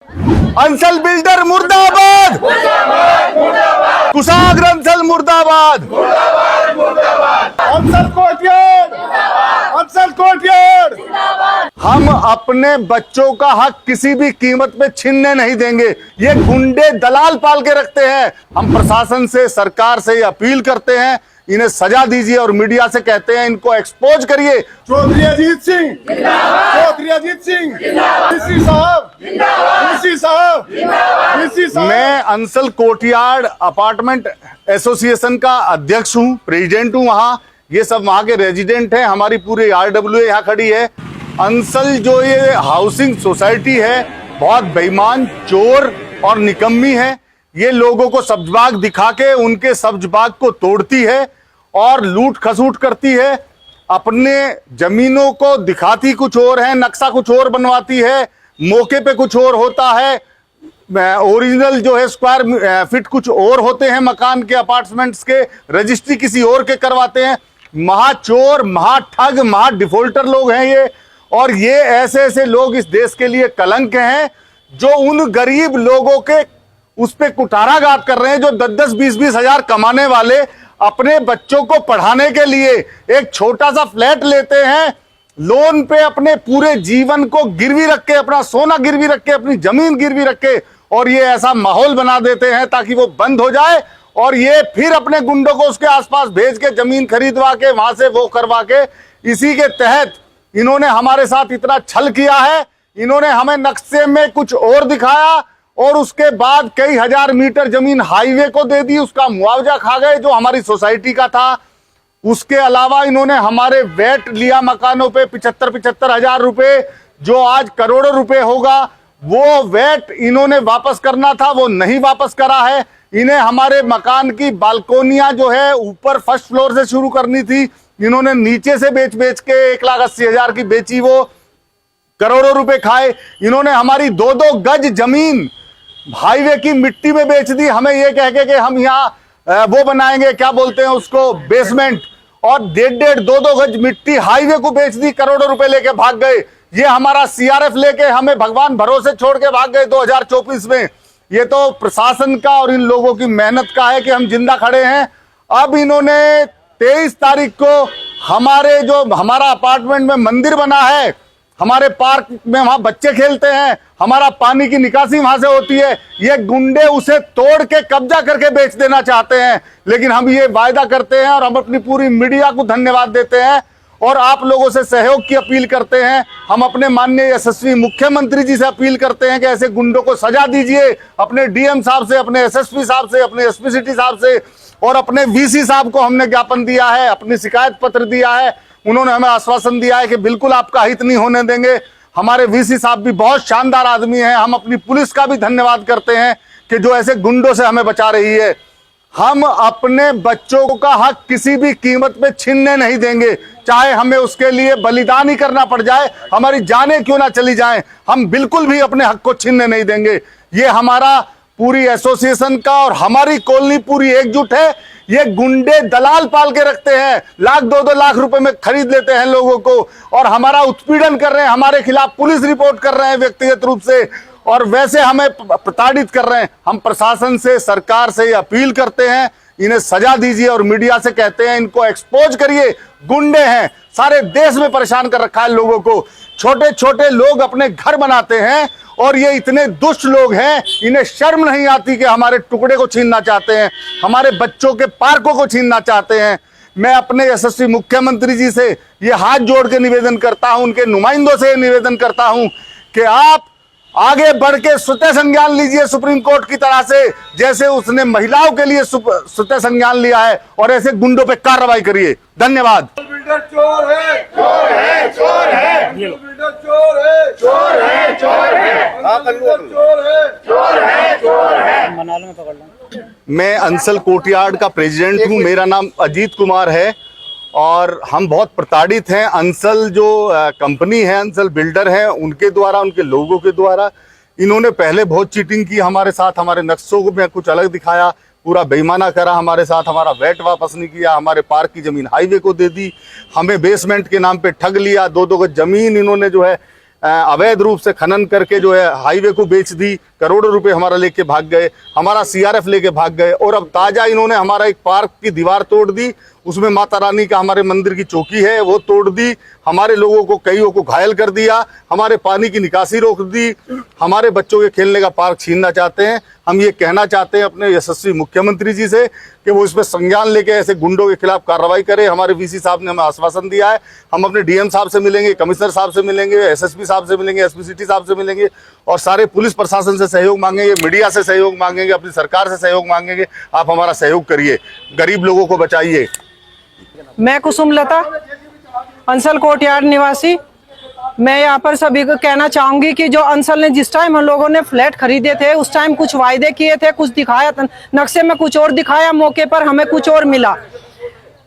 Ansal builder मुर्दाबाद, कुशाग्र अंसल मुर्दाबाद, अंसल कोटियार, अंसल कोटियार। हम अपने बच्चों का हक किसी भी कीमत पे छीनने नहीं देंगे। ये गुंडे दलाल पाल के रखते हैं। हम प्रशासन से, सरकार से अपील करते हैं, इन्हें सजा दीजिए और मीडिया से कहते हैं इनको एक्सपोज करिए। चौधरी अजीत सिंह, चौधरी अजीत सिंह, डीसी साहब, डीसी साहब, डीसी साहब। मैं अंसल कोटियाड़ अपार्टमेंट एसोसिएशन का अध्यक्ष हूँ, प्रेसिडेंट हूँ। वहाँ ये सब वहाँ के रेजिडेंट हैं। हमारी पूरी RWA यहाँ खड़ी है। अंसल जो ये हाउसिंग सोसाइटी है बहुत बेईमान, चोर और निकम्मी है। ये लोगों को सब्जबाग दिखा के उनके सब्जबाग को तोड़ती है और लूट खसूट करती है। अपने जमीनों को दिखाती कुछ और है, नक्शा कुछ और बनवाती है, मौके पे कुछ और होता है, ओरिजिनल जो है स्क्वायर फीट कुछ और होते हैं मकान के, अपार्टमेंट्स के, रजिस्ट्री किसी और के करवाते हैं। महाचोर, महाठग, महा डिफॉल्टर लोग हैं ये। और ये ऐसे ऐसे लोग इस देश के लिए कलंक हैं जो उन गरीब लोगों के उस पे कुठाराघात कर रहे हैं जो 10-10, 20-20 हजार कमाने वाले अपने बच्चों को पढ़ाने के लिए एक छोटा सा फ्लैट लेते हैं लोन पे, अपने पूरे जीवन को गिरवी रख के, अपना सोना गिरवी रख के, अपनी जमीन गिरवी रख के, और ये ऐसा माहौल बना देते हैं ताकि वो बंद हो जाए और ये फिर अपने गुंडों को उसके आसपास भेज के जमीन खरीदवा के वहां से वो करवा के, इसी के तहत इन्होंने हमारे साथ इतना छल किया है। इन्होंने हमें नक्शे में कुछ और दिखाया और उसके बाद कई हजार मीटर जमीन हाईवे को दे दी, उसका मुआवजा खा गए जो हमारी सोसाइटी का था। उसके अलावा इन्होंने हमारे वेट लिया मकानों पे 75-75 हजार रुपए, जो आज करोड़ों रुपए होगा। वो वेट इन्होंने वापस करना था, वो नहीं वापस करा है। इन्हें हमारे मकान की बालकोनियां जो है ऊपर फर्स्ट फ्लोर से शुरू करनी थी, इन्होंने नीचे से बेच बेच के 1,80,000 की बेची, वो करोड़ों रुपए खाए। इन्होंने हमारी 2-2 गज जमीन हाईवे की मिट्टी में बेच दी, हमें ये कह के कि हम यहाँ वो बनाएंगे, क्या बोलते हैं उसको, बेसमेंट, और 1.5-2 गज मिट्टी हाईवे को बेच दी, करोड़ों रुपए लेके भाग गए। ये हमारा CRF लेके हमें भगवान भरोसे छोड़ के भाग गए 2024 में। ये तो प्रशासन का और इन लोगों की मेहनत का है कि हम जिंदा खड़े हैं। अब इन्होंने 23 तारीख को हमारा अपार्टमेंट में मंदिर बना है, हमारे पार्क में वहां बच्चे खेलते हैं, हमारा पानी की निकासी वहां से होती है, ये गुंडे उसे तोड़ के कब्जा करके बेच देना चाहते हैं। लेकिन हम ये वायदा करते हैं और हम अपनी पूरी मीडिया को धन्यवाद देते हैं और आप लोगों से सहयोग की अपील करते हैं। हम अपने माननीय यशस्वी मुख्यमंत्री जी से अपील करते हैं कि ऐसे गुंडों को सजा दीजिए। अपने DM साहब से, अपने SSP साहब से, अपने SP सिटी साहब से और अपने VC साहब को हमने ज्ञापन दिया है, अपनी शिकायत पत्र दिया है। उन्होंने हमें आश्वासन दिया है कि बिल्कुल आपका हित नहीं होने देंगे। हमारे VC साहब भी बहुत शानदार आदमी हैं। हम अपनी पुलिस का भी धन्यवाद करते हैं कि जो ऐसे गुंडों से हमें बचा रही है। हम अपने बच्चों का हक किसी भी कीमत पे छीनने नहीं देंगे, चाहे हमें उसके लिए बलिदान ही करना पड़ जाए, हमारी जानें क्यों ना चली जाएं, हम बिल्कुल भी अपने हक को छीनने नहीं देंगे। ये हमारा पूरी एसोसिएशन का और हमारी कॉलोनी पूरी एकजुट है। ये गुंडे दलाल पाल के रखते हैं, 1-2 लाख रुपए में खरीद लेते हैं लोगों को और हमारा उत्पीड़न कर रहे हैं, हमारे खिलाफ पुलिस रिपोर्ट कर रहे हैं व्यक्तिगत रूप से और वैसे हमें प्रताड़ित कर रहे हैं। हम प्रशासन से, सरकार से अपील करते हैं, इन्हें सजा दीजिए और मीडिया से कहते हैं इनको एक्सपोज करिए। गुंडे हैं, सारे देश में परेशान कर रखा है लोगों को। छोटे छोटे लोग अपने घर बनाते हैं और ये इतने दुष्ट लोग हैं, इन्हें शर्म नहीं आती कि हमारे टुकड़े को छीनना चाहते हैं, हमारे बच्चों के पार्कों को छीनना चाहते हैं। मैं अपने यशस्वी मुख्यमंत्री जी से ये हाथ जोड़ के निवेदन करता हूं, उनके नुमाइंदों से निवेदन करता हूं कि आप आगे बढ़ के स्वतः संज्ञान लीजिए सुप्रीम कोर्ट की तरह से, जैसे उसने महिलाओं के लिए स्वतः संज्ञान लिया है, और ऐसे गुंडों पे कार्रवाई करिए। धन्यवाद। बिल्डर चोर है, चोर है, चोर है, बिल्डर चोर है, चोर है, चोर है, चोर है, चोर है, चोर है। मनाल में पकड़ लो। मैं अंसल कोटियाड़ का प्रेसिडेंट हूँ, मेरा नाम अजीत कुमार है और हम बहुत प्रताड़ित हैं। अंसल जो कंपनी है, अंसल बिल्डर है, उनके द्वारा, उनके लोगों के द्वारा इन्होंने पहले बहुत चीटिंग की हमारे साथ, हमारे नक्शों में कुछ अलग दिखाया, पूरा बेईमाना करा हमारे साथ, हमारा वेट वापस नहीं किया, हमारे पार्क की ज़मीन हाईवे को दे दी, हमें बेसमेंट के नाम पे ठग लिया, 2-2 गज ज़मीन इन्होंने जो है अवैध रूप से खनन करके जो है हाईवे को बेच दी, करोड़ों रुपए हमारा लेके भाग गए, हमारा सीआरएफ लेके भाग गए। और अब ताजा इन्होंने हमारा एक पार्क की दीवार तोड़ दी, उसमें माता रानी का हमारे मंदिर की चौकी है वो तोड़ दी, हमारे लोगों को कईयों को घायल कर दिया, हमारे पानी की निकासी रोक दी, हमारे बच्चों के खेलने का पार्क छीनना चाहते हैं। हम ये कहना चाहते हैं अपने यशस्वी मुख्यमंत्री जी से कि वो इस पर संज्ञान लेके ऐसे गुंडों के खिलाफ कार्रवाई करें। हमारे वीसी साहब ने हमें आश्वासन दिया है, हम अपने डीएम साहब से मिलेंगे, कमिश्नर साहब से मिलेंगे, एसएसपी साहब से मिलेंगे, एसपी सिटी साहब से मिलेंगे और सारे पुलिस प्रशासन से सहयोग मांगेंगे, मीडिया से सहयोग मांगेंगे, अपनी सरकार से सहयोग मांगेंगे। आप हमारा सहयोग करिए, गरीब लोगों को बचाइए। मैं कुसुम लता, अंसल कोर्टयार्ड निवासी। मैं यहाँ पर सभी को कहना चाहूंगी कि जो अंसल ने जिस टाइम हम लोगों ने फ्लैट खरीदे थे उस टाइम कुछ वायदे किए थे, कुछ दिखाया, नक्शे में कुछ और दिखाया, मौके पर हमें कुछ और मिला।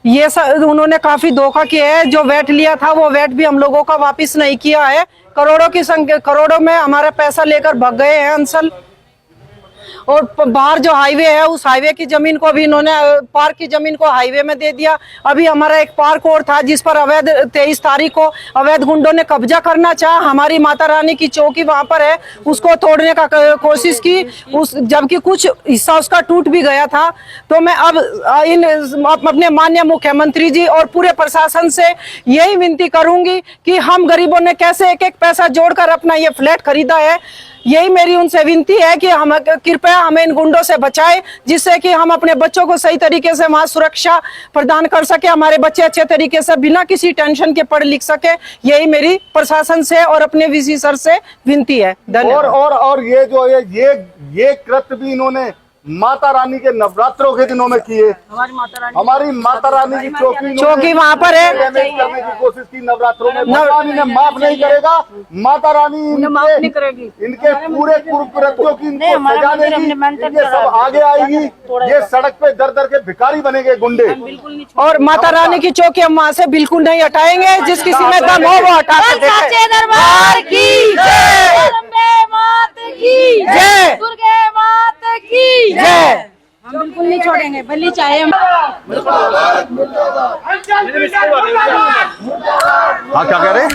ये सब उन्होंने काफी धोखा किया है। जो वैट लिया था वो वैट भी हम लोगों का वापस नहीं किया है। करोड़ों की संख्या, करोड़ों में हमारा पैसा लेकर भाग गए हैं अंसल। और बाहर जो हाईवे है उस हाईवे की जमीन को भी इन्होंने, पार्क की जमीन को हाईवे में दे दिया। अभी हमारा एक पार्क और था जिस पर अवैध 23 तारीख को अवैध गुंडों ने कब्जा करना चाहा। हमारी माता रानी की चौकी वहां पर है, उसको तोड़ने का कोशिश की, उस जबकि कुछ हिस्सा उसका टूट भी गया था। तो मैं अब अपने माननीय मुख्यमंत्री जी और पूरे प्रशासन से यही विनती करूंगी कि हम गरीबों ने कैसे एक एक पैसा जोड़कर अपना ये फ्लैट खरीदा है। यही मेरी उनसे विनती है कि हम कृपया हमें इन गुंडों से बचाएं, जिससे कि हम अपने बच्चों को सही तरीके से वहां सुरक्षा प्रदान कर सके, हमारे बच्चे अच्छे तरीके से बिना किसी टेंशन के पढ़ लिख सके। यही मेरी प्रशासन से और अपने वीसी सर से विनती है। धन्यवाद। और ये जो है ये कृत्य भी इन्होंने माता रानी के नवरात्रों के दिनों में किए। हमारी माता रानी की चौकी वहां पर है, करने की कोशिश की नवरात्रों में। भगवान इन्हें माफ नहीं करेगा, माता रानी इनके पूरे कुकृत्यों की इनको सजा देगी। ये सब आगे आएगी, ये सड़क पे दर दर के भिखारी बनेंगे गुंडे। और माता रानी की चौकी हम वहाँ से बिल्कुल नहीं हटाएंगे। जिस किसी में दम हो वो हटा के देखे। सच्चे दरबार की जय, अम्बे मात की जय, दुर्गे मात की जय। हम बिल्कुल नहीं छोड़ेंगे, भले चाहे हम। हाँ क्या कह रहे हैं?